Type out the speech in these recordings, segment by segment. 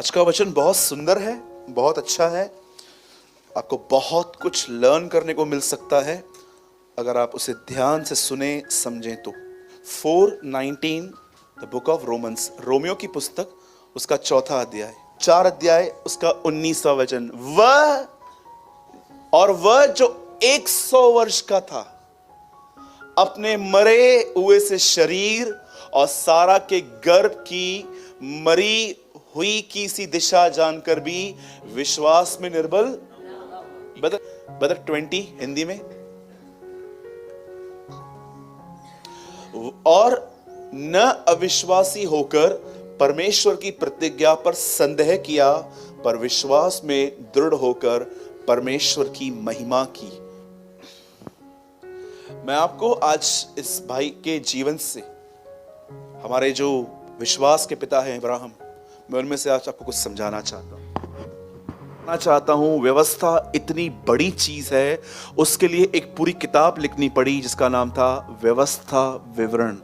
आज का वचन बहुत सुंदर है, बहुत अच्छा है। आपको बहुत कुछ लर्न करने को मिल सकता है अगर आप उसे ध्यान से सुने समझें तो। 4:19 the book of Romans, Romeo की पुस्तक, उसका 4था अध्याय, 4 अध्याय, उसका 19वां वचन। वह जो 100 वर्ष का था, अपने मरे हुए से शरीर और सारा के गर्भ की मरी हुई की सी दिशा जानकर भी विश्वास में निर्बल, बदर 20 हिंदी में, और न अविश्वासी होकर परमेश्वर की प्रतिज्ञा पर संदेह किया, पर विश्वास में दृढ़ होकर परमेश्वर की महिमा की। मैं आपको आज इस भाई के जीवन से, हमारे जो विश्वास के पिता हैं अब्राहम, मैं उनमें से आज आपको कुछ समझाना चाहता हूं। व्यवस्था इतनी बड़ी चीज है, उसके लिए एक पूरी किताब लिखनी पड़ी जिसका नाम था व्यवस्था विवरण,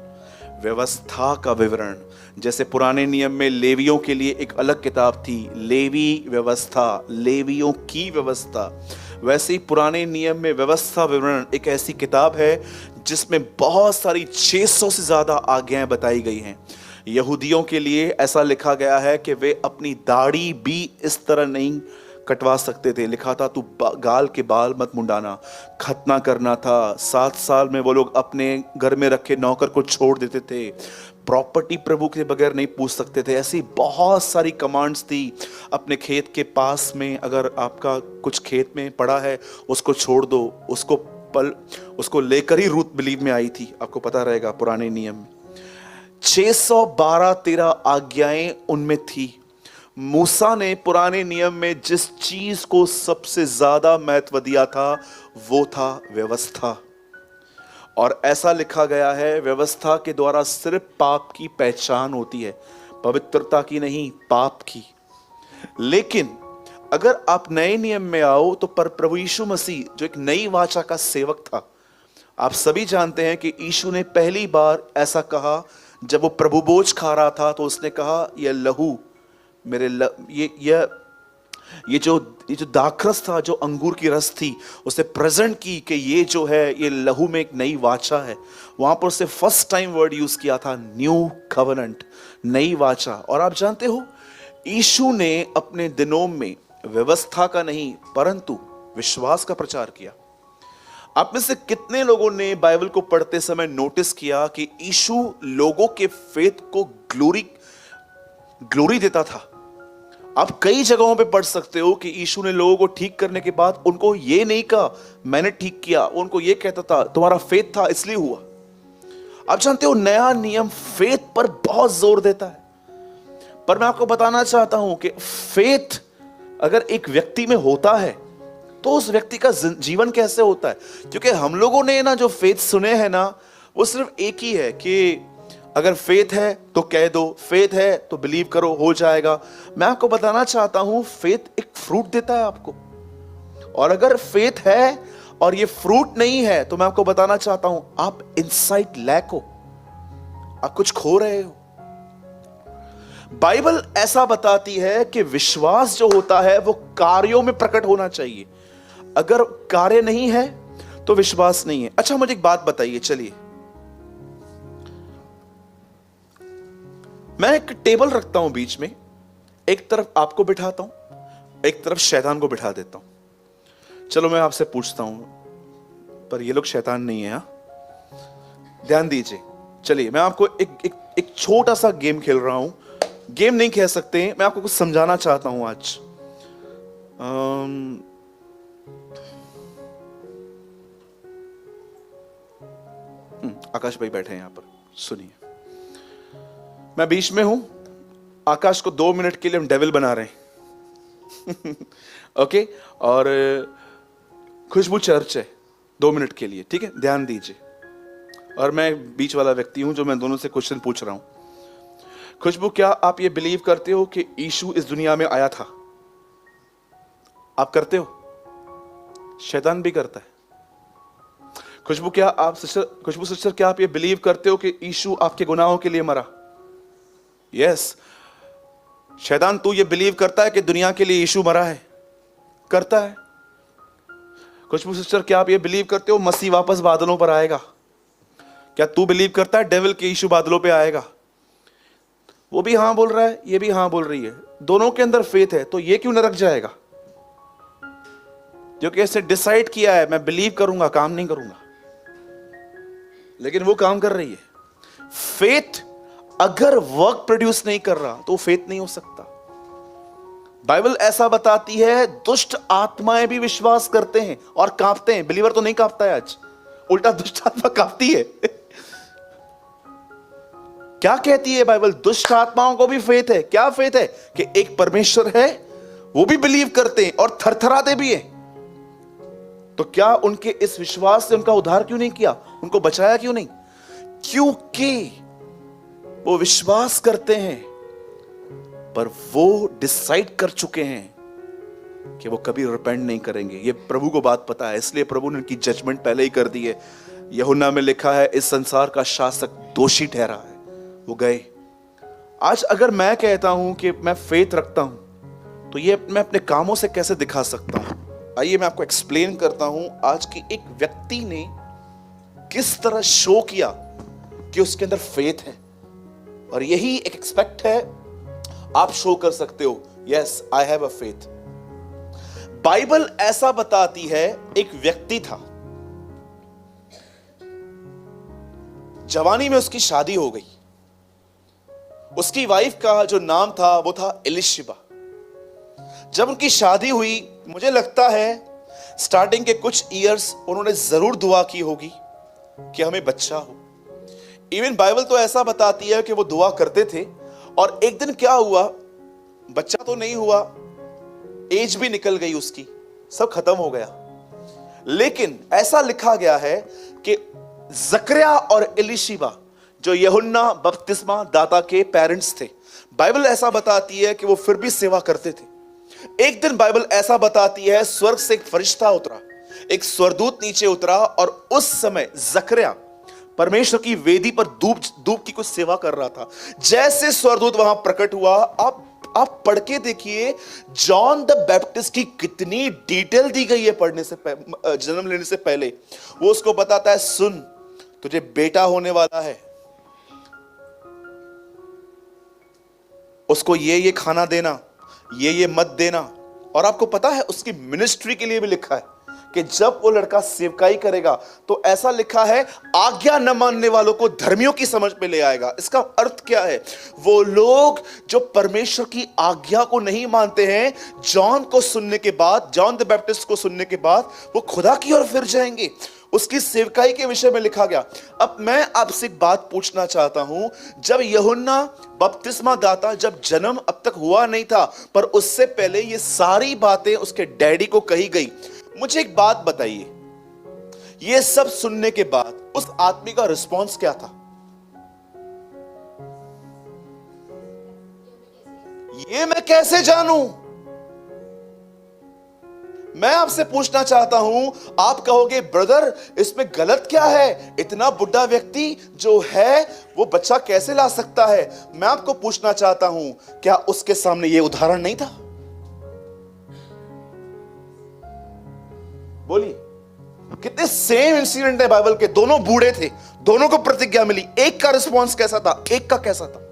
व्यवस्था का विवरण। जैसे पुराने नियम में लेवियों के लिए एक अलग किताब थी, लेवी व्यवस्था, लेवियों की व्यवस्था, वैसे ही पुराने नियम में व्यवस्था विवरण एक ऐसी किताब है जिसमें बहुत सारी 600 से ज्यादा आज्ञाएं बताई गई हैं। यहूदियों के लिए ऐसा लिखा गया है कि वे अपनी दाढ़ी भी इस तरह नहीं कटवा सकते थे। लिखा था तू गाल के बाल मत मुंडाना। खतना करना था। 7 साल में वो लोग अपने घर में रखे नौकर को छोड़ देते थे। प्रॉपर्टी प्रभु के बगैर नहीं पूछ सकते थे। ऐसी बहुत सारी कमांड्स थी। अपने खेत के पास में अगर आपका कुछ खेत में पड़ा है, उसको छोड़ दो। उसको लेकर ही रूत बिलीव में आई थी, आपको पता रहेगा पुराने नियम में। 612-13 आज्ञाएं उनमें थी। मूसा ने पुराने नियम में जिस चीज को सबसे ज्यादा महत्व दिया था वो था व्यवस्था। और ऐसा लिखा गया है, व्यवस्था के द्वारा सिर्फ पाप की पहचान होती है, पवित्रता की नहीं, पाप की। लेकिन अगर आप नए नियम में आओ तो प्रभु यीशु मसीह जो एक नई वाचा का सेवक था, आप सभी जानते हैं कि यीशु ने पहली बार ऐसा कहा जब वो प्रभु भोज खा रहा था, तो उसने कहा यह लहू मेरे ये जो दाखरस था, जो अंगूर की रस थी, उसे प्रेजेंट की कि ये जो है ये लहू में एक नई वाचा है। वहां पर उसे फर्स्ट टाइम वर्ड यूज किया था, न्यू कवेनेंट, नई वाचा। और आप जानते हो यीशु ने अपने दिनों में व्यवस्था का नहीं परंतु विश्वास का प्रचार किया। आप में से कितने लोगों ने बाइबल को पढ़ते समय नोटिस किया कि यीशु लोगों के फेथ को ग्लोरी देता था। आप कई जगहों पे पढ़ सकते हो कि यीशु ने लोगों को ठीक करने के बाद उनको ये नहीं कहा मैंने ठीक किया, उनको ये कहता था तुम्हारा फेथ था इसलिए हुआ। आप जानते हो नया नियम फेथ पर बहुत जोर देता है। पर मैं आपको बताना चाहता हूं कि फेथ अगर एक व्यक्ति में होता है तो उस व्यक्ति का जीवन कैसे होता है। क्योंकि हम लोगों ने ना जो फेथ सुने हैं ना, वो सिर्फ एक ही है कि अगर फेथ है तो कह दो, फेथ है तो बिलीव करो, हो जाएगा। मैं आपको बताना चाहता हूं फेथ एक फ्रूट देता है आपको। और अगर फेथ है और ये फ्रूट नहीं है तो मैं आपको बताना चाहता हूं आप इनसाइड लैक हो, आप कुछ खो रहे हो। बाइबल ऐसा बताती है कि विश्वास जो होता है वो कार्यों में प्रकट होना चाहिए। अगर कार्य नहीं है तो विश्वास नहीं है। अच्छा मुझे एक बात बताइए, चलिए मैं एक टेबल रखता हूं बीच में, एक तरफ आपको बिठाता हूं, एक तरफ शैतान को बिठा देता हूं। चलो मैं आपसे पूछता हूं, पर ये लोग शैतान नहीं है, ध्यान दीजिए। चलिए मैं आपको एक छोटा सा गेम खेल रहा हूं। गेम नहीं कह सकते, मैं आपको कुछ समझाना चाहता हूं आज। आकाश भाई बैठे हैं यहां पर, सुनिए। मैं बीच में हूं, आकाश को 2 मिनट के लिए हम डेविल बना रहे हैं ओके, और खुशबू चर्च है 2 मिनट के लिए, ठीक है, ध्यान दीजिए। और मैं बीच वाला व्यक्ति हूं जो मैं दोनों से क्वेश्चन पूछ रहा हूं। खुशबू, क्या आप ये बिलीव करते हो कि यीशु इस दुनिया में आया था? आप करते हो? शैतान भी करता है। खुशबू सिस्टर, क्या आप ये बिलीव करते हो कि यीशु आपके गुनाहों के लिए मरा? यस। शैतान तू ये बिलीव करता है कि दुनिया के लिए यीशु मरा है? करता है। खुशबू सिस्टर, क्या आप ये बिलीव करते हो मसीह वापस बादलों पर आएगा? क्या तू बिलीव करता है डेविल के यीशु बादलों पे आएगा? वो भी हाँ बोल रहा है, ये भी हाँ बोल रही है, दोनों के अंदर फेथ है, तो ये क्यों नरक जाएगा? क्योंकि इसने डिसाइड किया है मैं बिलीव करूंगा, काम नहीं करूंगा, लेकिन वो काम कर रही है। फेथ अगर वर्क प्रोड्यूस नहीं कर रहा तो फेथ नहीं हो सकता। बाइबल ऐसा बताती है दुष्ट आत्माएं भी विश्वास करते हैं और कांपते हैं। बिलीवर तो नहीं कांपता है आज, उल्टा दुष्ट आत्मा कांपती है। क्या कहती है बाइबल? दुष्ट आत्माओं को भी फेथ है। क्या फेथ है? कि एक परमेश्वर है, वो भी बिलीव करते हैं और थरथराते भी हैं। तो क्या उनके इस विश्वास से उनका उद्धार क्यों नहीं किया? उनको बचाया क्यों नहीं? क्योंकि वो विश्वास करते हैं, पर वो डिसाइड कर चुके हैं कि वो कभी रिपेंट नहीं करेंगे। ये प्रभु को बात पता है, इसलिए प्रभु ने उनकी जजमेंट पहले ही कर दी है। यूहन्ना में लिखा है इस संसार का शासक दोषी ठहरा है, वो गए। आज अगर मैं कहता हूं कि मैं फेथ रखता हूं, तो ये मैं अपने कामों से कैसे दिखा सकता हूं? आइए मैं आपको एक्सप्लेन करता हूं आज की एक व्यक्ति ने किस तरह शो किया कि उसके अंदर फेथ है, और यही एक एक्सपेक्ट है आप शो कर सकते हो, yes I have a faith. Bible ऐसा बताती है एक व्यक्ति था, जवानी में उसकी शादी हो गई। उसकी वाइफ का जो नाम था वो था एलिशिबा। जब उनकी शादी हुई, मुझे लगता है स्टार्टिंग के कुछ ईयर्स उन्होंने जरूर दुआ की होगी कि हमें बच्चा हो। इवन बाइबल तो ऐसा बताती है कि वो दुआ करते थे, और एक दिन क्या हुआ, बच्चा तो नहीं हुआ, एज भी निकल गई उसकी, सब खत्म हो गया। लेकिन ऐसा लिखा गया है कि जकरिया और एलिशिबा जो यूहन्ना बपतिस्मा दाता के पेरेंट्स थे, बाइबल ऐसा बताती है कि वो फिर भी सेवा करते थे। एक दिन बाइबल ऐसा बताती है स्वर्ग से एक फरिश्ता उतरा, एक स्वर्गदूत नीचे उतरा, और उस समय जकरिया परमेश्वर की वेदी पर धूप की कुछ सेवा कर रहा था। जैसे स्वर्गदूत वहां प्रकट हुआ, आप पढ़ के देखिए जॉन द बैप्टिस्ट की कितनी डिटेल दी गई है पढ़ने से जन्म लेने से पहले। वो उसको बताता है सुन तुझे बेटा होने वाला है, उसको ये खाना देना, ये मत देना। और आपको पता है उसकी मिनिस्ट्री के लिए भी लिखा है कि जब वो लड़का सेवकाई करेगा तो ऐसा लिखा है आज्ञा न मानने वालों को धर्मियों की समझ में ले आएगा। इसका अर्थ क्या है? वो लोग जो परमेश्वर की आज्ञा को नहीं मानते हैं, जॉन को सुनने के बाद, जॉन द बैप्टिस्ट को सुनने के बाद वो खुदा की ओर फिर जाएंगे। उसकी सेवकाई के विषय में लिखा गया। अब मैं आपसे एक बात पूछना चाहता हूं, जब यूहन्ना बपतिस्मा दाता जब जन्म अब तक हुआ नहीं था, पर उससे पहले ये सारी बातें उसके डैडी को कही गई, मुझे एक बात बताइए, ये सब सुनने के बाद उस आदमी का रिस्पॉन्स क्या था? ये मैं कैसे जानूं? मैं आपसे पूछना चाहता हूं, आप कहोगे ब्रदर इसमें गलत क्या है, इतना बुढ़ा व्यक्ति जो है वो बच्चा कैसे ला सकता है? मैं आपको पूछना चाहता हूं, क्या उसके सामने ये उदाहरण नहीं था? बोलिए, कितने सेम इंसिडेंट है बाइबल के, दोनों बूढ़े थे, दोनों को प्रतिज्ञा मिली, एक का रिस्पॉन्स कैसा था, एक का कैसा था?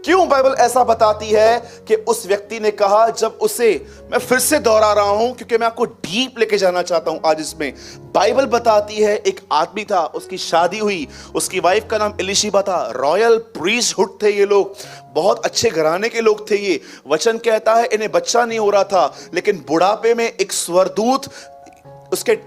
क्यों बाइबल ऐसा बताती है कि उस व्यक्ति ने कहा, जब उसे, मैं फिर से दोहरा रहा हूं क्योंकि मैं आपको डीप लेके जाना चाहता हूं आज इसमें। बाइबल बताती है एक आदमी था, उसकी शादी हुई, उसकी वाइफ का नाम एलिशिबा था, रॉयल प्रीस्टहुड थे ये लोग, बहुत अच्छे घराने के लोग थे ये। वचन कहता है इन्हें बच्चा नहीं हो रहा था, लेकिन बुढ़ापे में एक स्वर्गदूत उसके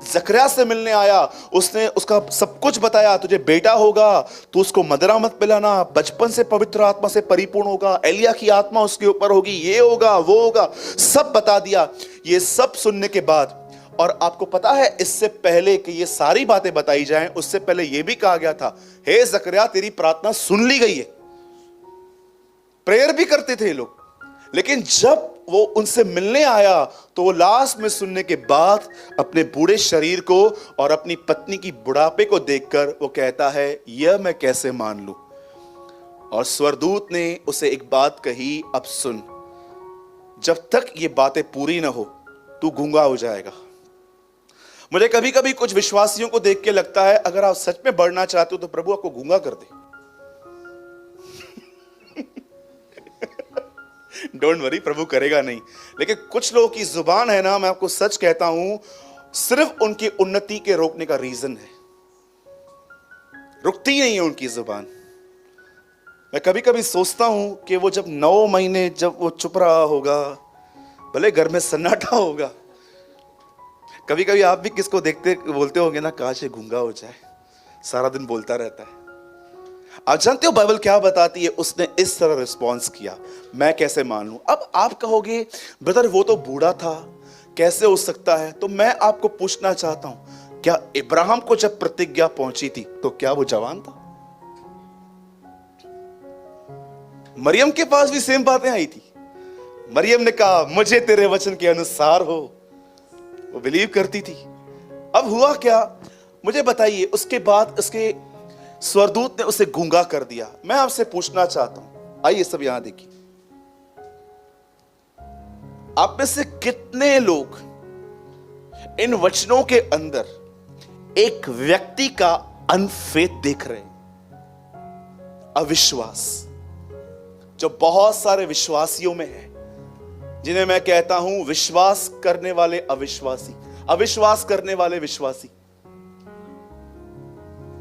जकरिया से मिलने आया, उसने उसका सब कुछ बताया, तुझे बेटा होगा, तू उसको मदिरा मत पिलाना, बचपन से पवित्र आत्मा से परिपूर्ण होगा, एलिया की आत्मा उसके ऊपर होगी, ये होगा वो होगा, सब बता दिया। ये सब सुनने के बाद, और आपको पता है इससे पहले कि ये सारी बातें बताई जाएं, उससे पहले ये भी कहा गया था, हे जकरिया तेरी प्रार्थना सुन ली गई है। प्रेयर भी करते थे ये लोग, लेकिन जब वो उनसे मिलने आया तो वो लास्ट में सुनने के बाद अपने बूढ़े शरीर को और अपनी पत्नी की बुढ़ापे को देखकर वो कहता है, यह मैं कैसे मान लूं? और स्वर्गदूत ने उसे एक बात कही, अब सुन, जब तक ये बातें पूरी ना हो तू गूंगा हो जाएगा। मुझे कभी कभी कुछ विश्वासियों को देख के लगता है अगर आप सच में बढ़ना चाहते हो तो प्रभु आपको गूंगा कर दे। डोंट वरी, प्रभु करेगा नहीं। लेकिन कुछ लोगों की जुबान है ना, मैं आपको सच कहता हूं, सिर्फ उनकी उन्नति के रोकने का रीजन है, रुकती नहीं है उनकी जुबान। मैं कभी कभी सोचता हूं कि वो जब 9 महीने जब वो चुप रहा होगा, भले घर में सन्नाटा होगा, कभी कभी आप भी किसको देखते बोलते होंगे ना, काश ये गूंगा हो जाए, सारा दिन बोलता रहता है। आप जानते हो बाइबल क्या बताती है? उसने इस तरह रिस्पॉन्स किया, मैं कैसे मान लूं? अब आप कहोगे ब्रदर वो तो बूढ़ा था, कैसे हो सकता है? तो मैं आपको पूछना चाहता हूं, क्या इब्राहिम को जब प्रतिज्ञा पहुंची थी तो क्या वो जवान था? मरियम के पास भी सेम बातें आई थी। मरियम ने कहा मुझे तेरे वचन के अनुसार हो, वो बिलीव करती थी। अब हुआ क्या मुझे बताइए? उसके बाद उसके स्वर्गदूत ने उसे गूंगा कर दिया। मैं आपसे पूछना चाहता हूं, आइए सब यहां देखिए, आप में से कितने लोग इन वचनों के अंदर एक व्यक्ति का अनफेथ देख रहे हैं? अविश्वास जो बहुत सारे विश्वासियों में है, जिन्हें मैं कहता हूं विश्वास करने वाले अविश्वासी, अविश्वास करने वाले विश्वासी।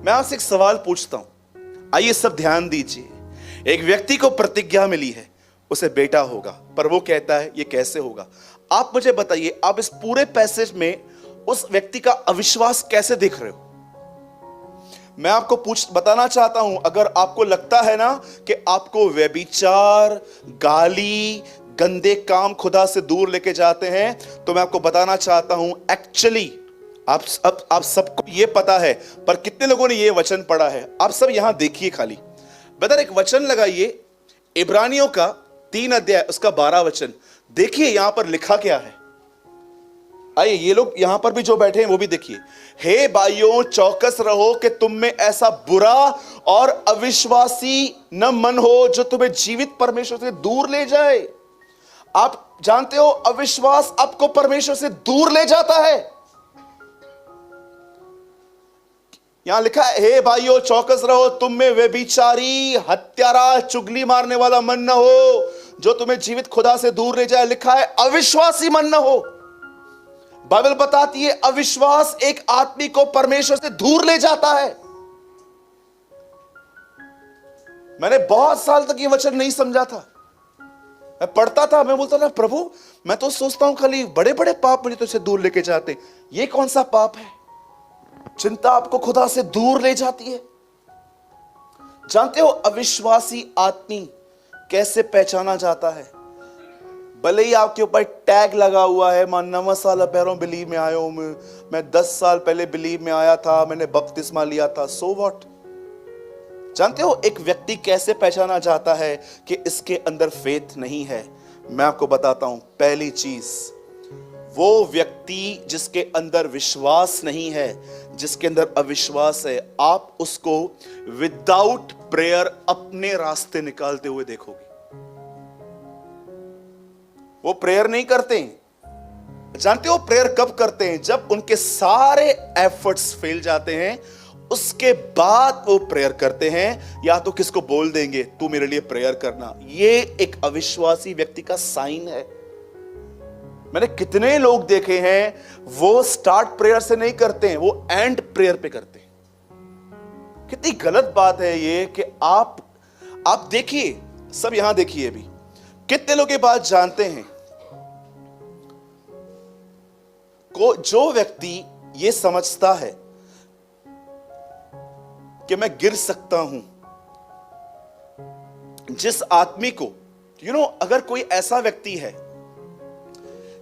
मैं आपसे एक सवाल पूछता हूं, आइए सब ध्यान दीजिए। एक व्यक्ति को प्रतिज्ञा मिली है, उसे बेटा होगा, पर वो कहता है ये कैसे होगा? आप मुझे बताइए, आप इस पूरे पैसेज में उस व्यक्ति का अविश्वास कैसे देख रहे हो? मैं आपको बताना चाहता हूं, अगर आपको लगता है ना कि आपको व्यभिचार, गाली, गंदे काम खुदा से दूर लेके जाते हैं, तो मैं आपको बताना चाहता हूं एक्चुअली आप सबको ये पता है, पर कितने लोगों ने ये वचन पढ़ा है? आप सब यहां देखिए खाली। ब्रदर एक वचन लगाइए, इब्रानियों का 3 अध्याय उसका 12 वचन देखिए, यहां पर लिखा क्या है। आइए ये लोग यहां पर भी जो बैठे हैं वो भी देखिए। हे भाइयों चौकस रहो कि तुम में ऐसा बुरा और अविश्वासी न मन हो जो तुम्हें जीवित परमेश्वर से दूर ले जाए। आप जानते हो अविश्वास आपको परमेश्वर से दूर ले जाता है। यहां लिखा है हे भाइयों चौकस रहो, तुम में व्यभिचारी, हत्यारा, चुगली मारने वाला मन न हो जो तुम्हें जीवित खुदा से दूर ले जाए। लिखा है अविश्वासी मन न हो। बाइबल बताती है अविश्वास एक आदमी को परमेश्वर से दूर ले जाता है। मैंने बहुत साल तक ये वचन नहीं समझा था। मैं पढ़ता था, मैं बोलता था प्रभु मैं तो सोचता हूं खाली बड़े बड़े पाप मुझे तुझसे दूर लेके जाते, ये कौन सा पाप है? चिंता आपको खुदा से दूर ले जाती है। जानते हो अविश्वासी आदमी कैसे पहचाना जाता है? भले ही आपके ऊपर टैग लगा हुआ है, मैं 9 साल पहले बिलीव में आया हूं, मैं 10 साल पहले बिलीव में आया था, मैंने बपतिस्मा लिया था, सो व्हाट? जानते हो एक व्यक्ति कैसे पहचाना जाता है कि इसके अंदर फेथ नहीं है? मैं आपको बताता हूं। पहली चीज, वो व्यक्ति जिसके अंदर विश्वास नहीं है, जिसके अंदर अविश्वास है, आप उसको विदाउट प्रेयर अपने रास्ते निकालते हुए देखोगे। वो प्रेयर नहीं करते। जानते हो प्रेयर कब करते हैं? जब उनके सारे एफर्ट्स फेल जाते हैं, उसके बाद वो प्रेयर करते हैं। या तो किसको बोल देंगे तू मेरे लिए प्रेयर करना। ये एक अविश्वासी व्यक्ति का साइन है। मैंने कितने लोग देखे हैं, वो स्टार्ट प्रेयर से नहीं करते हैं, वो एंड प्रेयर पे करते हैं। कितनी गलत बात है ये कि आप देखिए, सब यहां देखिए अभी कितने लोग ये बात जानते हैं को जो व्यक्ति ये समझता है कि मैं गिर सकता हूं, जिस आदमी को अगर कोई ऐसा व्यक्ति है,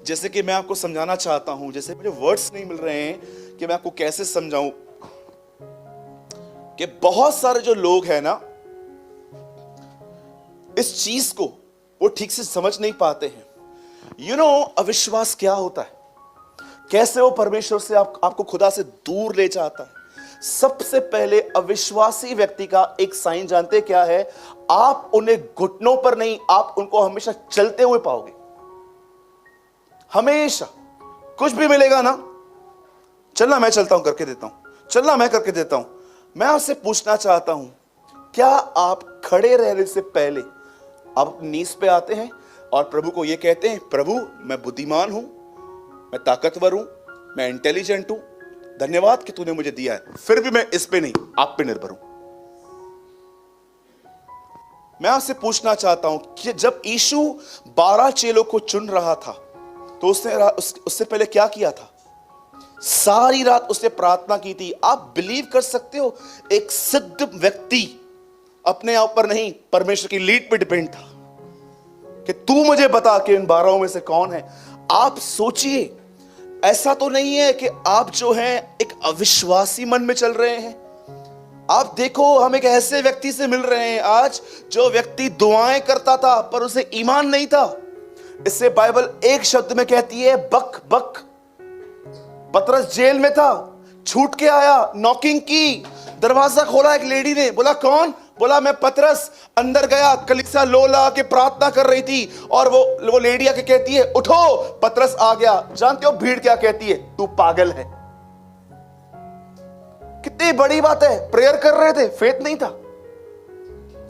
जैसे कि मैं आपको समझाना चाहता हूं, जैसे मुझे वर्ड्स नहीं मिल रहे हैं कि मैं आपको कैसे समझाऊं, कि बहुत सारे जो लोग हैं ना इस चीज को वो ठीक से समझ नहीं पाते हैं। अविश्वास क्या होता है, कैसे वो परमेश्वर से आपको खुदा से दूर ले जाता है। सबसे पहले अविश्वासी व्यक्ति का एक साइन जानते क्या है? आप उन्हें घुटनों पर नहीं, आप उनको हमेशा चलते हुए पाओगे। हमेशा कुछ भी मिलेगा ना, चलना मैं चलता हूं करके देता हूं, चलना मैं करके देता हूं। मैं आपसे पूछना चाहता हूं, क्या आप खड़े रहने से पहले आप अपनी नीज पे आते हैं और प्रभु को यह कहते हैं, प्रभु मैं बुद्धिमान हूं, मैं ताकतवर हूं, मैं इंटेलिजेंट हूं, धन्यवाद कि तूने मुझे दिया है, फिर भी मैं इस पे नहीं, आप पे निर्भर हूं। मैं आपसे पूछना चाहता हूं कि जब यीशु 12 चेलों को चुन रहा था तो उससे पहले क्या किया था? सारी रात उसने प्रार्थना की थी। आप बिलीव कर सकते हो, एक सिद्ध व्यक्ति अपने आप पर नहीं, परमेश्वर की लीड पे डिपेंड था कि तू मुझे बता कि इन 12 में से कौन है। आप सोचिए, ऐसा तो नहीं है कि आप जो हैं एक अविश्वासी मन में चल रहे हैं। आप देखो, हम एक ऐसे व्यक्ति से मिल रहे हैं आज जो व्यक्ति दुआएं करता था पर उसे ईमान नहीं था। इससे बाइबल एक शब्द में कहती है, बक बक। पतरस जेल में था, छूट के आया, नॉकिंग की, दरवाजा खोला, एक लेडी ने बोला कौन? बोला मैं पतरस। अंदर गया, कलीसिया लोला के प्रार्थना कर रही थी और वो लेडी आके कहती है उठो, पतरस आ गया। जानते हो भीड़ क्या कहती है? तू पागल है। कितनी बड़ी बात है, प्रेयर कर रहे थे, फेथ नहीं था।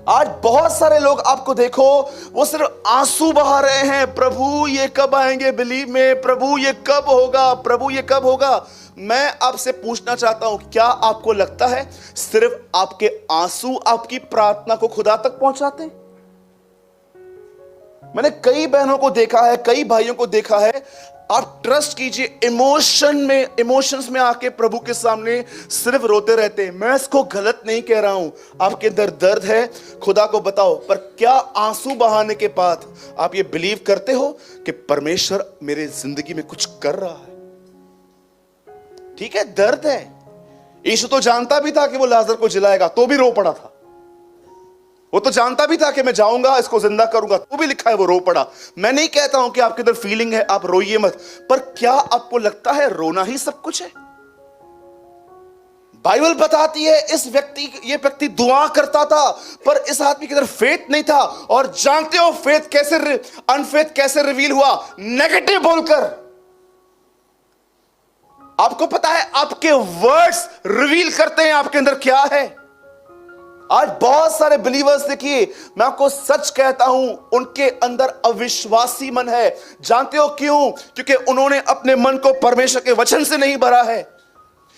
आज बहुत सारे लोग आपको देखो, वो सिर्फ आंसू बहा रहे हैं, प्रभु ये कब आएंगे बिलीव में, प्रभु ये कब होगा, प्रभु ये कब होगा। मैं आपसे पूछना चाहता हूं, क्या आपको लगता है सिर्फ आपके आंसू आपकी प्रार्थना को खुदा तक पहुंचाते हैं? मैंने कई बहनों को देखा है, कई भाइयों को देखा है, आप ट्रस्ट कीजिए, इमोशंस में आके प्रभु के सामने सिर्फ रोते रहते हैं। मैं इसको गलत नहीं कह रहा हूं, आपके अंदर दर्द है, खुदा को बताओ, पर क्या आंसू बहाने के बाद आप ये बिलीव करते हो कि परमेश्वर मेरे जिंदगी में कुछ कर रहा है? ठीक है, दर्द है। यीशु तो जानता भी था कि वो लाजर को जिलाएगा, तो भी रो पड़ा था। वो तो जानता भी था कि मैं जाऊंगा, इसको जिंदा करूंगा, तो भी लिखा है वो रो पड़ा। मैं नहीं कहता हूं कि आपके अंदर फीलिंग है, आप रोइए मत, पर क्या आपको लगता है रोना ही सब कुछ है? बाइबल बताती है ये व्यक्ति दुआ करता था, पर इस आदमी के अंदर फेथ नहीं था। और जानते हो अनफेथ कैसे रिवील हुआ? नेगेटिव बोलकर। आपको पता है, आपके वर्ड्स रिवील करते हैं आपके अंदर क्या है। आज बहुत सारे बिलीवर्स, देखिए मैं आपको सच कहता हूं, उनके अंदर अविश्वासी मन है। जानते हो क्यों? क्योंकि उन्होंने अपने मन को परमेश्वर के वचन से नहीं भरा है।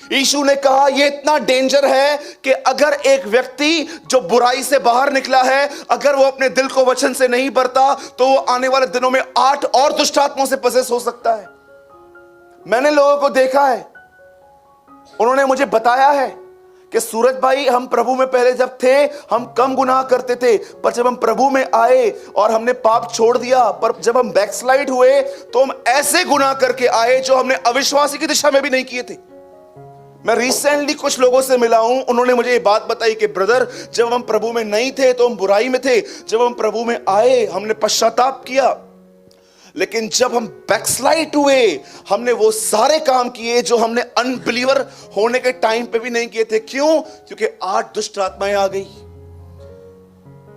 यीशु ने कहा यह इतना डेंजर है कि अगर एक व्यक्ति जो बुराई से बाहर निकला है, अगर वो अपने दिल को वचन से नहीं भरता, तो वो आने वाले दिनों में 8 और दुष्ट आत्माओं से पसेस हो सकता है। मैंने लोगों को देखा है, उन्होंने मुझे बताया है कि सूरज भाई, हम प्रभु में पहले जब थे हम कम गुनाह करते थे, पर जब हम प्रभु में आए और हमने पाप छोड़ दिया, पर जब हम बैकस्लाइड हुए तो हम ऐसे गुनाह करके आए जो हमने अविश्वासी की दिशा में भी नहीं किए थे। मैं रिसेंटली कुछ लोगों से मिला हूं, उन्होंने मुझे ये बात बताई कि ब्रदर, जब हम प्रभु में नहीं थे तो हम बुराई में थे, जब हम प्रभु में आए हमने पश्चाताप किया, लेकिन जब हम बैकस्लाइड हुए हमने वो सारे काम किए जो हमने अनबिलीवर होने के टाइम पे भी नहीं किए थे। क्यों? क्योंकि 8 दुष्ट आत्माएं आ गई।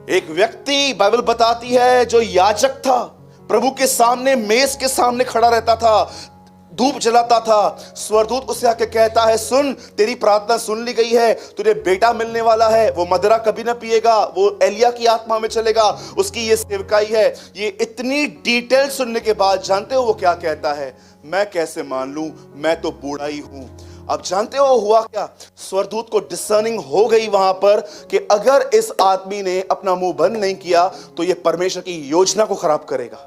एक व्यक्ति, बाइबल बताती है, जो याजक था, प्रभु के सामने, मेज के सामने खड़ा रहता था, धूप जलाता था। स्वर्गदूत उसे आके कहता है, सुन, तेरी प्रार्थना सुन ली गई है, तुझे बेटा मिलने वाला है, वो मदिरा कभी ना पिएगा, वो एलिया की आत्मा में चलेगा, उसकी ये सेवकाई है। ये इतनी डिटेल सुनने के बाद जानते हो वो क्या कहता है? मैं कैसे मान लूं, मैं तो बूढ़ा ही हूं। अब जानते हो हुआ क्या? स्वर्गदूत को डिसर्निंग हो गई वहां पर कि अगर इस आदमी ने अपना मुंह बंद नहीं किया तो ये परमेश्वर की योजना को खराब करेगा।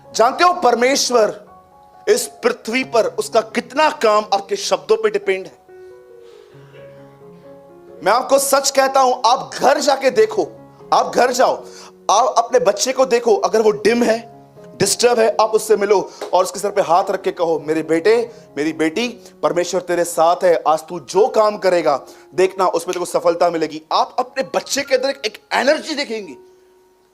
जानते हो परमेश्वर इस पृथ्वी पर उसका कितना काम आपके शब्दों पे डिपेंड है। मैं आपको सच कहता हूं, आप घर जाके देखो, आप घर जाओ, आप अपने बच्चे को देखो, अगर वो डिम है, डिस्टर्ब है, आप उससे मिलो और उसके सर पे हाथ रख के कहो, मेरे बेटे, मेरी बेटी, परमेश्वर तेरे साथ है, आज तू जो काम करेगा देखना उसमें तेरे को सफलता मिलेगी। आप अपने बच्चे के अंदर एक एनर्जी देखेंगे।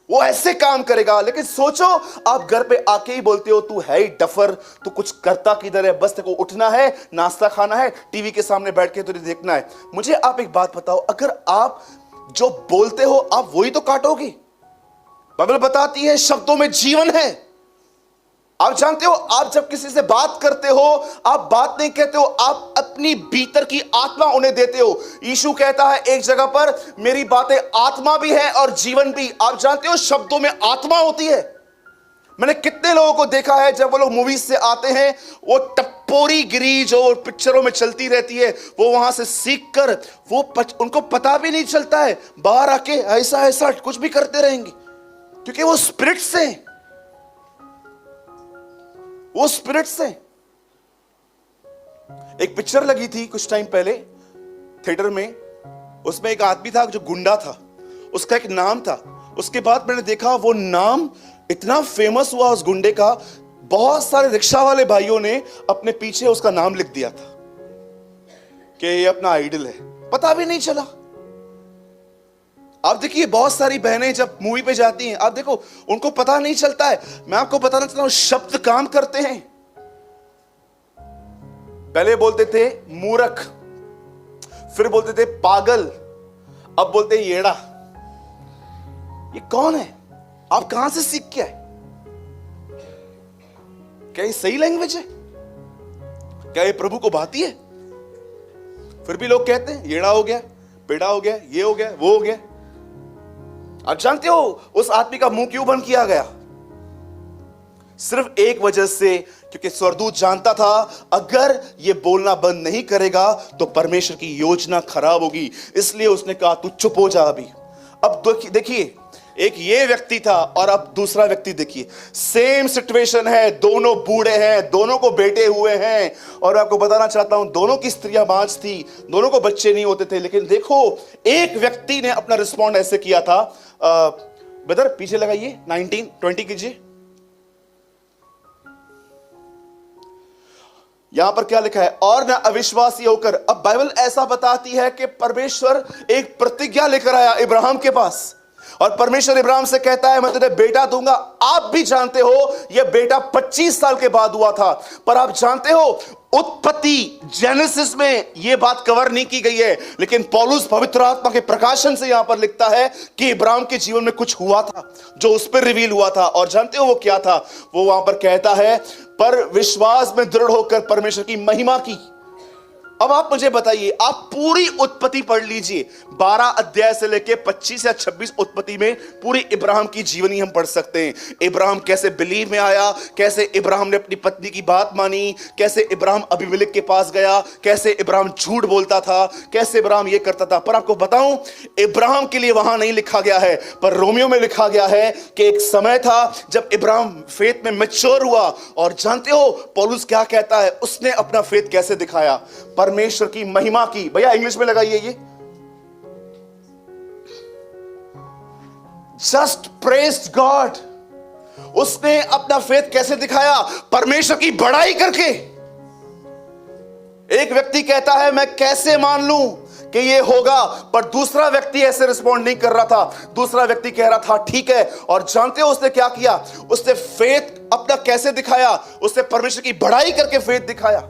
वो ऐसे काम करेगा। लेकिन सोचो, आप घर पे आके ही बोलते हो तू है ही डफर, तू कुछ करता किधर है, बस तेरे को उठना है, नाश्ता खाना है, टीवी के सामने बैठ के तुझे देखना है। मुझे आप एक बात बताओ, अगर आप जो बोलते हो आप वही तो काटोगे। बाइबल बताती है शब्दों में जीवन है। आप जानते हो, आप जब किसी से बात करते हो, आप बात नहीं कहते हो, आप अपनी भीतर की आत्मा उन्हें देते हो। यीशु कहता है एक जगह पर, मेरी बातें आत्मा भी है और जीवन भी। आप जानते हो शब्दों में आत्मा होती है। मैंने कितने लोगों को देखा है, जब वो लोग मूवीज से आते हैं, वो टप्पोरी गिरी जो पिक्चरों में चलती रहती है, वो वहां से सीख कर उनको पता भी नहीं चलता है, बाहर आके ऐसा ऐसा कुछ भी करते रहेंगे, क्योंकि वो स्पिरिट से, वो स्पिरिट से। एक पिक्चर लगी थी कुछ टाइम पहले थिएटर में, उसमें एक आदमी था जो गुंडा था, उसका एक नाम था। उसके बाद मैंने देखा वो नाम इतना फेमस हुआ उस गुंडे का, बहुत सारे रिक्शा वाले भाइयों ने अपने पीछे उसका नाम लिख दिया था कि ये अपना आइडल है, पता भी नहीं चला। आप देखिए, बहुत सारी बहनें जब मूवी पे जाती हैं, आप देखो उनको पता नहीं चलता है। मैं आपको बताना चाहता हूं, शब्द काम करते हैं। पहले बोलते थे मूर्ख, फिर बोलते थे पागल, अब बोलते हैं येड़ा। ये कौन है? आप कहां से सीख के आए? क्या ये सही लैंग्वेज है? क्या ये प्रभु को भाती है? फिर भी लोग कहते हैं येड़ा हो गया, पेड़ा हो गया, ये हो गया, वो हो गया। आप जानते हो उस आदमी का मुंह क्यों बंद किया गया? सिर्फ एक वजह से, क्योंकि स्वर्गदूत जानता था अगर ये बोलना बंद नहीं करेगा तो परमेश्वर की योजना खराब होगी। इसलिए उसने कहा तू चुप हो जा अभी। अब देखिए, एक ये व्यक्ति था और अब दूसरा व्यक्ति देखिए, सेम सिचुएशन है, दोनों बूढ़े हैं, दोनों को बेटे हुए हैं। और आपको बताना चाहता हूं, दोनों की स्त्रियां बांझ थी, दोनों को बच्चे नहीं होते थे। लेकिन देखो, एक व्यक्ति ने अपना रिस्पॉन्ड ऐसे किया था। ब्रदर पीछे लगाइए, 19-20 कीजिए। यहां पर क्या लिखा है? और न अविश्वासी होकर। अब बाइबल ऐसा बताती है कि परमेश्वर एक प्रतिज्ञा लेकर आया इब्राहिम के पास, और परमेश्वर इब्राहिम से कहता है मैं तुझे बेटा दूंगा। आप भी जानते हो यह बेटा 25 साल के बाद हुआ था, पर आप जानते हो उत्पत्ति जेनेसिस में यह बात कवर नहीं की गई है। लेकिन पौलुस पवित्र आत्मा के प्रकाशन से यहां पर लिखता है कि इब्राहिम के जीवन में कुछ हुआ था जो उस पर रिवील हुआ था। और जानते हो वो क्या था? वो वहां पर कहता है, पर विश्वास में दृढ़ होकर परमेश्वर की महिमा की। अब आप मुझे बताइए, आप पूरी उत्पत्ति पढ़ लीजिए, 12 अध्याय से लेके 25 या 26 उत्पत्ति में पूरी इब्राहिम की जीवनी हम पढ़ सकते हैं। इब्राहिम कैसे बिलीव में आया, कैसे इब्राहिम ने अपनी पत्नी की बात मानी, कैसे इब्राहिम अबीमेलेक के पास गया, कैसे इब्राहिम झूठ बोलता था, कैसे इब्राहिम ये करता था। पर आपको बताऊं, इब्राहिम के लिए वहां नहीं लिखा गया है, पर रोमियो में लिखा गया है कि एक समय था जब इब्राहिम फेथ में मैच्योर हुआ। और जानते हो पौलुस क्या कहता है? उसने अपना फेथ कैसे दिखाया? परमेश्वर की महिमा की। भैया इंग्लिश में लगाइए ये, जस्ट प्रेज्ड गॉड। उसने अपना फेथ कैसे दिखाया? परमेश्वर की बड़ाई करके। एक व्यक्ति कहता है मैं कैसे मान लूं कि ये होगा, पर दूसरा व्यक्ति ऐसे रिस्पॉन्ड नहीं कर रहा था। दूसरा व्यक्ति कह रहा था ठीक है। और जानते हो उसने क्या किया? उसने फेथ अपना कैसे दिखाया? उसने परमेश्वर की बड़ाई करके फेथ दिखाया।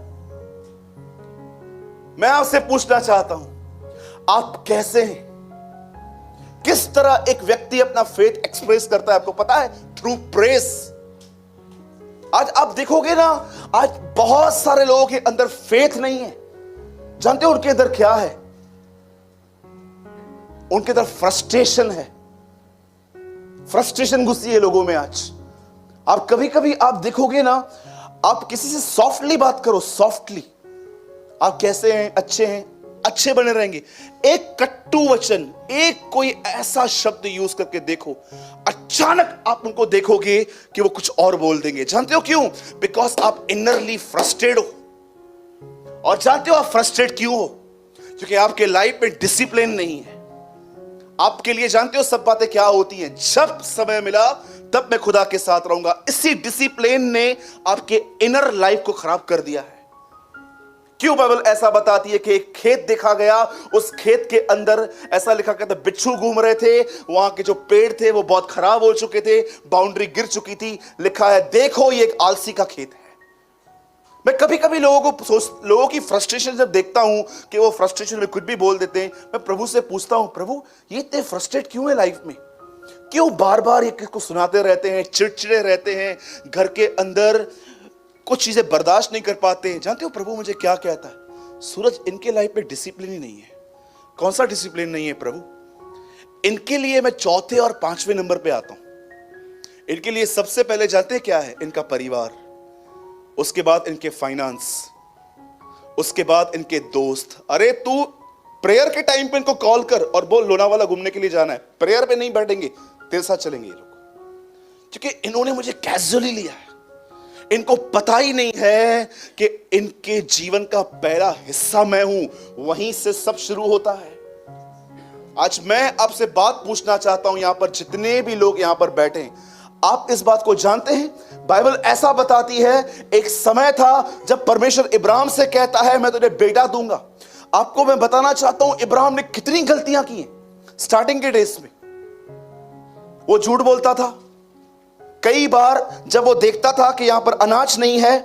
मैं आपसे पूछना चाहता हूं, आप कैसे हैं? किस तरह एक व्यक्ति अपना फेथ एक्सप्रेस करता है? आपको पता है? Through press. आज आप देखोगे ना, आज बहुत सारे लोगों के अंदर फेथ नहीं है। जानते हो उनके अंदर क्या है? उनके अंदर फ्रस्ट्रेशन है। फ्रस्ट्रेशन घुसी है लोगों में आज। आप कभी कभी आप देखोगे ना, आप किसी से सॉफ्टली बात करो, सॉफ्टली, आप कैसे हैं, अच्छे हैं, अच्छे बने रहेंगे। एक कट्टू वचन, एक कोई ऐसा शब्द यूज करके देखो, अचानक आप उनको देखोगे कि वो कुछ और बोल देंगे। जानते हो क्यों? बिकॉज आप इनरली फ्रस्ट्रेट हो। और जानते हो आप फ्रस्ट्रेट क्यों हो? क्योंकि आपके लाइफ में डिसिप्लिन नहीं है। आपके लिए जानते हो सब बातें क्या होती हैं? जब समय मिला तब मैं खुदा के साथ रहूंगा। इसी डिसिप्लिन ने आपके इनर लाइफ को खराब कर दिया है। क्यों बाइबल ऐसा बताती है कि एक खेत देखा गया, उस खेत के अंदर ऐसा लिखा गया था बिच्छू घूम रहे थे, वहां के जो पेड़ थे वो बहुत खराब हो चुके थे, बाउंड्री गिर चुकी थी, लिखा है देखो ये एक आलसी का खेत है। मैं कभी कभी लोगों की फ्रस्ट्रेशन जब देखता हूं कि वो फ्रस्ट्रेशन में कुछ भी बोल देते हैं, मैं प्रभु से पूछता हूं, प्रभु ये इतने फ्रस्ट्रेट क्यों है लाइफ में, क्यों बार बार ये किसको सुनाते रहते हैं, चिड़चिड़े रहते हैं, घर के अंदर कुछ चीजें बर्दाश्त नहीं कर पाते हैं। जानते हो प्रभु मुझे क्या कहता है, सूरज इनके लाइफ में डिसिप्लिन ही नहीं है। कौन सा डिसिप्लिन नहीं है प्रभु? इनके लिए मैं चौथे और पांचवें नंबर पे आता हूं। इनके लिए सबसे पहले जानते हैं क्या है? इनका परिवार, उसके बाद इनके फाइनेंस, उसके बाद इनके दोस्त। अरे तू प्रेयर के टाइम पे इनको कॉल कर और बोल लोनावाला घूमने के लिए जाना है, प्रेयर पे नहीं बैठेंगे, तेरे साथ चलेंगे ये लोग, क्योंकि इन्होंने मुझे कैजुअली लिया है। इनको पता ही नहीं है कि इनके जीवन का पहला हिस्सा मैं हूं, वहीं से सब शुरू होता है। आज मैं आपसे बात पूछना चाहता हूं, यहां पर जितने भी लोग यहां पर बैठे हैं, आप इस बात को जानते हैं? बाइबल ऐसा बताती है एक समय था जब परमेश्वर इब्राहिम से कहता है मैं तुझे बेटा दूंगा। आपको मैं बताना चाहता हूं इब्राहिम ने कितनी गलतियां की हैं स्टार्टिंग के डेज में। वो झूठ बोलता था, कई बार जब वो देखता था कि यहां पर अनाज नहीं है,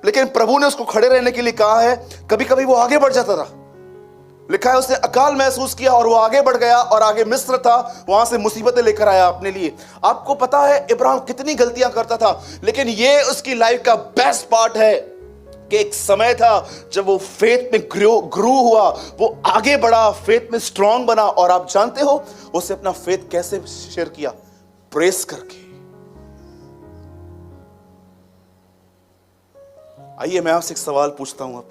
लेकिन प्रभु ने उसको खड़े रहने के लिए कहा है, कभी कभी वो आगे बढ़ जाता था। लिखा है उसने अकाल महसूस किया और वो आगे बढ़ गया, और आगे मिस्र था, वहां से मुसीबतें लेकर आया अपने लिए। आपको पता है इब्राहिम कितनी गलतियां करता था, लेकिन ये उसकी लाइफ का बेस्ट पार्ट है कि एक समय था जब वो फेथ में ग्रू हुआ, वो आगे बढ़ा, फेथ में स्ट्रांग बना। और आप जानते हो उसने अपना फेथ कैसे शेयर किया? प्रेस करके। आइए मैं आपसे एक सवाल पूछता हूं, अब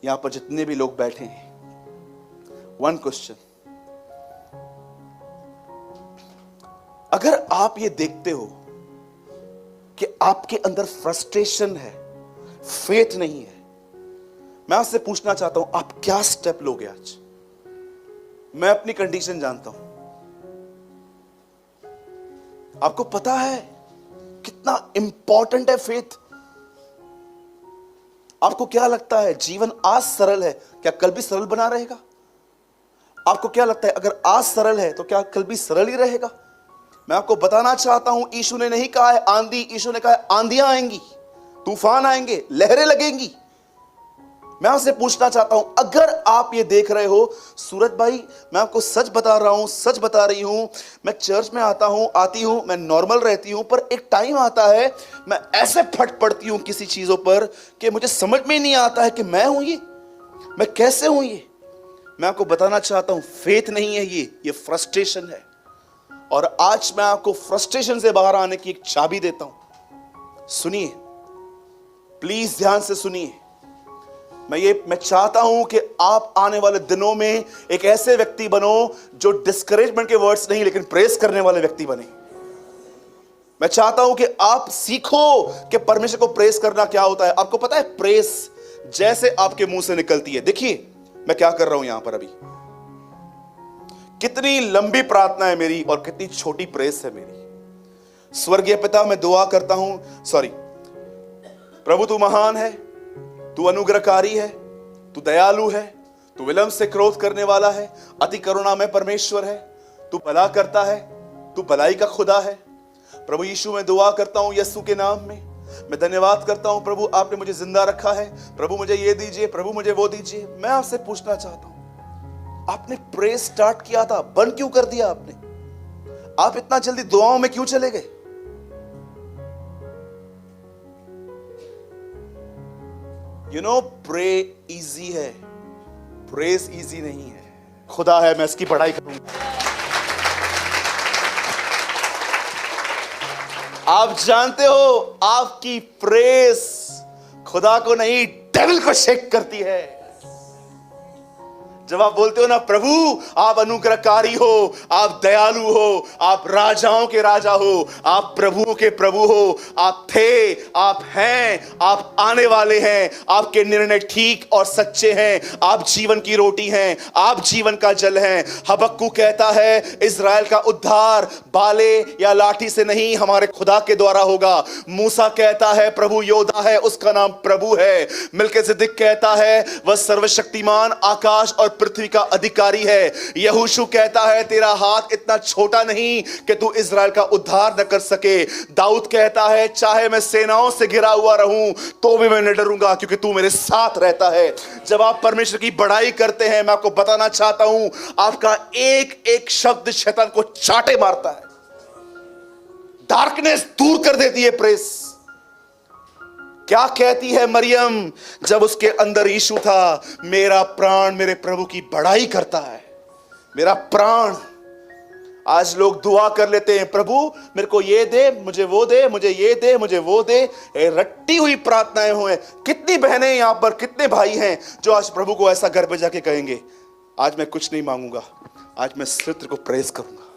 यहां पर जितने भी लोग बैठे हैं, वन क्वेश्चन। अगर आप ये देखते हो कि आपके अंदर फ्रस्ट्रेशन है, फेथ नहीं है, मैं आपसे पूछना चाहता हूं आप क्या स्टेप लोगे आज? मैं अपनी कंडीशन जानता हूं। आपको पता है कितना इंपॉर्टेंट है फेथ? आपको क्या लगता है जीवन आज सरल है, क्या कल भी सरल बना रहेगा? आपको क्या लगता है अगर आज सरल है तो क्या कल भी सरल ही रहेगा? मैं आपको बताना चाहता हूं, यीशु ने नहीं कहा है आंधी, यीशु ने कहा है आंधियां आएंगी, तूफान आएंगे, लहरें लगेंगी। मैं आपसे पूछना चाहता हूं, अगर आप ये देख रहे हो, सूरज भाई मैं आपको सच बता रहा हूं, सच बता रही हूं, मैं चर्च में आती हूं, मैं नॉर्मल रहती हूं, पर एक टाइम आता है मैं ऐसे फट पड़ती हूं किसी चीजों पर कि मुझे समझ में नहीं आता है कि मैं हूं ये, मैं कैसे हूं ये। मैं आपको बताना चाहता हूं फेथ नहीं है ये फ्रस्ट्रेशन है। और आज मैं आपको फ्रस्ट्रेशन से बाहर आने की एक चाबी देता हूं। सुनिए, प्लीज ध्यान से सुनिए। मैं चाहता हूं कि आप आने वाले दिनों में एक ऐसे व्यक्ति बनो जो डिस्करेजमेंट के वर्ड्स नहीं लेकिन प्रेस करने वाले व्यक्ति बने। मैं चाहता हूं कि आप सीखो कि परमेश्वर को प्रेस करना क्या होता है। आपको पता है प्रेस जैसे आपके मुंह से निकलती है, देखिए मैं क्या कर रहा हूं यहां पर अभी, कितनी लंबी प्रार्थना है मेरी और कितनी छोटी प्रेस है मेरी। स्वर्गीय पिता, मैं दुआ करता हूं, प्रभु तू महान है, तू अनुग्रहकारी है, तू दयालु है, तू विलंब से क्रोध करने वाला है, अति करुणा में परमेश्वर है, तू भला करता है, तू भलाई का खुदा है। प्रभु यीशु मैं दुआ करता हूं यीशु के नाम में, मैं धन्यवाद करता हूं प्रभु, आपने मुझे जिंदा रखा है। प्रभु मुझे ये दीजिए, प्रभु मुझे वो दीजिए। मैं आपसे पूछना चाहता हूं, आपने प्रेस स्टार्ट किया था, बंद क्यों कर दिया आपने? आप इतना जल्दी दुआओं में क्यों चले गए? प्रे इजी है, प्रेस इजी नहीं है। खुदा है, मैं इसकी पढ़ाई करूंगा। आप जानते हो आपकी प्रेस खुदा को नहीं डेविल को शेक करती है। जब आप बोलते हो ना प्रभु आप अनुग्रहकारी हो, आप दयालु हो, आप राजाओं के राजा हो, आप प्रभुओं के प्रभु हो, आप थे, आप हैं, आप आने वाले हैं, आपके निर्णय ठीक और सच्चे हैं, आप जीवन की रोटी हैं, आप जीवन का जल हैं। हबक्कू कहता है इज़राइल का उद्धार बाले या लाठी से नहीं हमारे खुदा के द्वारा होगा। मूसा कहता है प्रभु योद्धा है, उसका नाम प्रभु है। मिल्किसेदेक कहता है वह सर्वशक्तिमान आकाश और पृथ्वी का अधिकारी है। यहोशू कहता है तेरा हाथ इतना छोटा नहीं कि तू इज़राइल का उद्धार न कर सके। दाऊद कहता है चाहे मैं सेनाओं से घिरा हुआ रहूं तो भी मैं न डरूंगा क्योंकि तू मेरे साथ रहता है। जब आप परमेश्वर की बड़ाई करते हैं, मैं आपको बताना चाहता हूं आपका एक एक शब्द शैतान को चाटे मारता है, डार्कनेस दूर कर देती है। प्रेस क्या कहती है मरियम जब उसके अंदर यीशु था, मेरा प्राण मेरे प्रभु की बड़ाई करता है, मेरा प्राण। आज लोग दुआ कर लेते हैं प्रभु मेरे को ये दे, मुझे वो दे, मुझे ये दे, मुझे वो दे। रट्टी हुई प्रार्थनाएं हुए। कितनी बहनें यहां पर, कितने भाई हैं जो आज प्रभु को ऐसा घर पे जाके कहेंगे आज मैं कुछ नहीं मांगूंगा, आज मैं सिर्फ तेरे को प्रेज करूंगा।